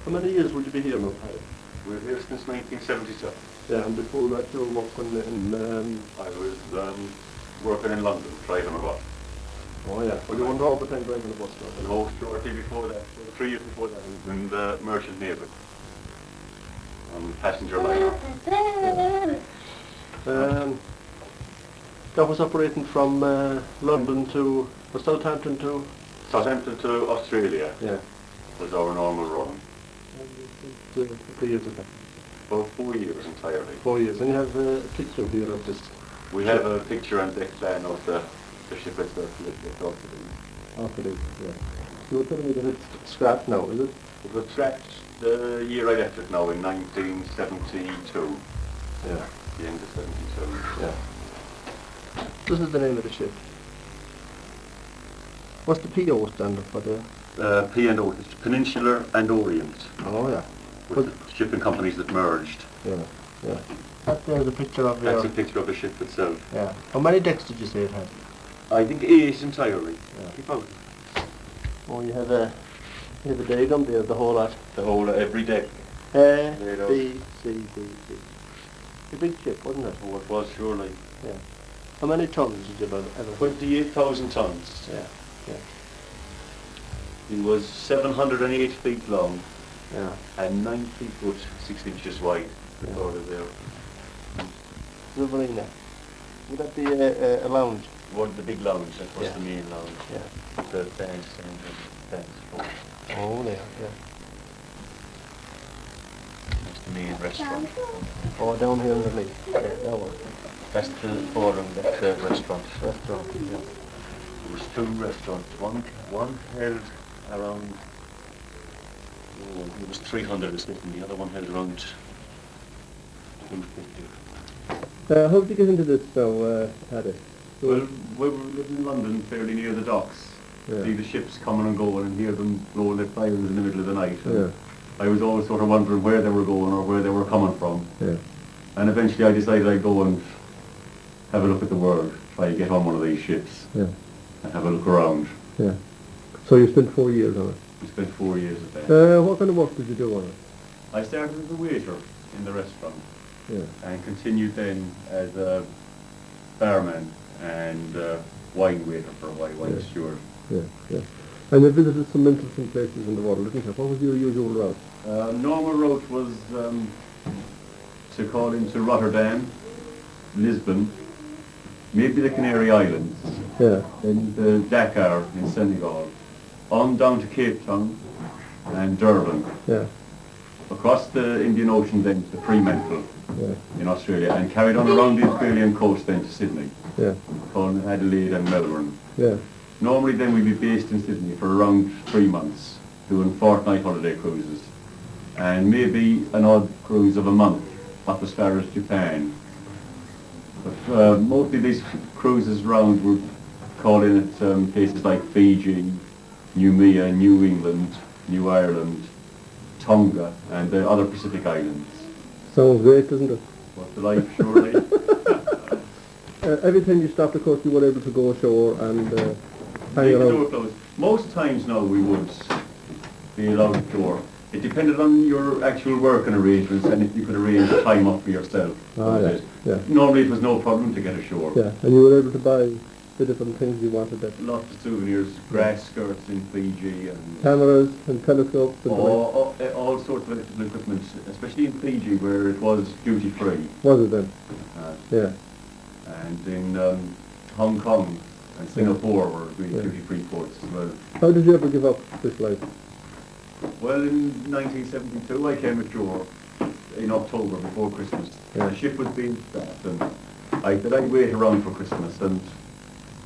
How many years would you be here now, Paddy? We're here since 1977. Yeah, and before that you were working in... I was working in London, driving a bus. Oh yeah, well you weren't all the time driving a bus now? No, shortly before that, 3 years before that, I was in the Merchant Navy. On passenger liner. That was operating from London to... or Southampton to... Southampton to Australia. Yeah. Was our normal run. How many years of that? About 4 years entirely. 4 years. And you have a picture here of this? We have a picture and deck plan of the ship itself. After this, yeah. You were telling me that it's scrapped now, is it? It was scrapped the year right after it now, in 1972. Yeah. The end of 72. Yeah. This is the name of the ship. What's the PO standard for the... P&O, it's Peninsular and Orient. Oh yeah. With the shipping companies that merged. Yeah, yeah. There's a picture of That's a picture of the ship itself. Yeah. How many decks did you say it had? I think 8 entirely. Yeah. Keep out. Oh, you have a diagram there, the whole lot. The whole, every deck. A, B, C, D, C. A big ship, wasn't it? Oh, it was surely. Yeah. How many tons did you ever? 28,000 tons. Yeah, yeah. It was 708 feet long. Yeah. And 9 feet 6 inches wide. Yeah. There. Riverina. Would that be a lounge? One, the big lounge, that was Yeah. the main lounge. Yeah. The dance and the dance floor. Oh, there, yeah. That's the main restaurant. Oh, down here underneath. Yeah, that one. That's the ballroom, that's the restaurant. Restaurant, yeah. There was 2 restaurants. One held around, it was 300 or something. The other one held around 250. How did you get into this now, Paddy? Well, we were living in London, fairly near the docks. Yeah. See the ships coming and going and hear them blow their fires in the middle of the night. Yeah. I was always sort of wondering where they were going or where they were coming from. Yeah. And eventually I decided I'd go and have a look at the world, try to get on one of these ships. Yeah. And have a look around. Yeah. So you spent 4 years on it? We spent 4 years at that. What kind of work did you do on it? I started as a waiter in the restaurant. Yeah. And continued then as a barman and wine waiter for a while, wine steward. Yeah, yeah. And you visited some interesting places in the world, didn't you? What was your usual route? Normal route was to call into Rotterdam, Lisbon, maybe the Canary Islands, Yeah. then Dakar in Senegal, on down to Cape Town and Durban, Yeah. across the Indian Ocean then to Fremantle Yeah. in Australia, and carried on around the Australian coast then to Sydney, Yeah. calling Adelaide and Melbourne. Yeah. Normally then we'd be based in Sydney for around 3 months, doing fortnight holiday cruises, and maybe an odd cruise of a month up as far as Japan. But mostly these cruises round would call in at places like Fiji, Noumea, New England, New Ireland, Tonga, and the other Pacific islands. Sounds great, doesn't it? What's the life, surely? Every time you stopped, of course, you were able to go ashore and hang around. Most times now we would be allowed ashore. It depended on your actual working arrangements and if you could arrange time up for yourself. Ah, yeah, yeah. Normally it was no problem to get ashore. Yeah, and you were able to buy the different things you wanted there. Lots of souvenirs, grass skirts in Fiji and cameras and telescopes and all sorts of electrical equipment, especially in Fiji where it was duty free. Was it then? Yeah. And in Hong Kong and Singapore were really duty free ports as well. How did you ever give up this life? Well, in 1972 I came ashore in October before Christmas. Yeah. The ship was being staffed and I said I'd wait around for Christmas, and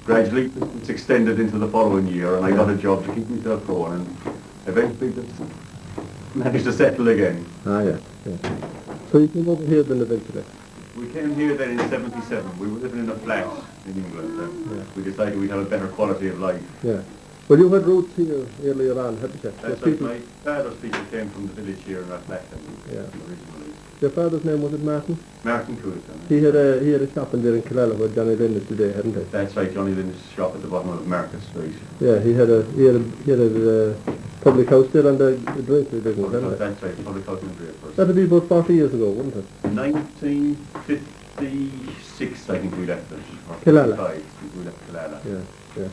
gradually it's extended into the following year and I got a job to keep myself going and eventually just managed to settle again. Ah, yeah, yeah. So you came over here then eventually? We came here then in 77. We were living in a flat in England and we decided we'd have a better quality of life. Yeah. Well, you had roots here earlier on, hadn't you? That's right. My father's people came from the village here in our flat originally. Your father's name, was it Martin? Martin Coolican. He had a shop in there in Killala where Johnny Lynn is today, hadn't he? That's right, Johnny Lynn's shop at the bottom of Market Street. Yeah, he had a public house there on the Drapery business, isn't it? That's right, public house in Drapery. That'd be about 40 years ago, wouldn't it? 1956, I think we left it. Or Killala. 55, I think we left Killala. Yeah, yeah.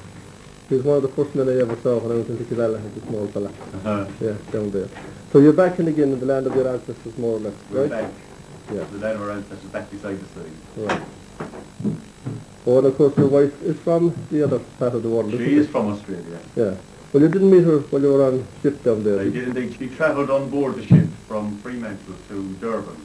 He was one of the first men I ever saw when I went into Killala, the small fella. Yeah, down there. So you're back in again in the land of your ancestors, more or less, We're right? back. Yeah. The land of our ancestors back beside the sea. Right. Oh, and of course your wife is from the other part of the world, isn't She is from Australia. Yeah. Well, you didn't meet her while you were on ship down there, I did did you? indeed. She travelled on board the ship from Fremantle to Durban.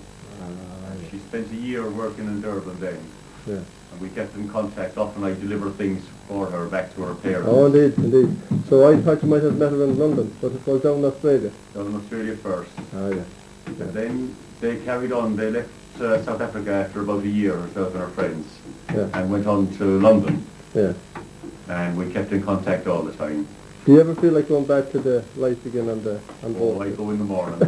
She spent a year working in Durban then. Yeah. And we kept in contact. Often I deliver things for her back to her parents. Oh, indeed, indeed. So I thought you might have met her in London, but it was down in Australia. Down in Australia first. Ah, yeah. And then they carried on. They left South Africa after about a year, herself and her friends, Yeah. and went on to London. Yeah. And we kept in contact all the time. Do you ever feel like going back to the life again on Oh, board? I go in the morning.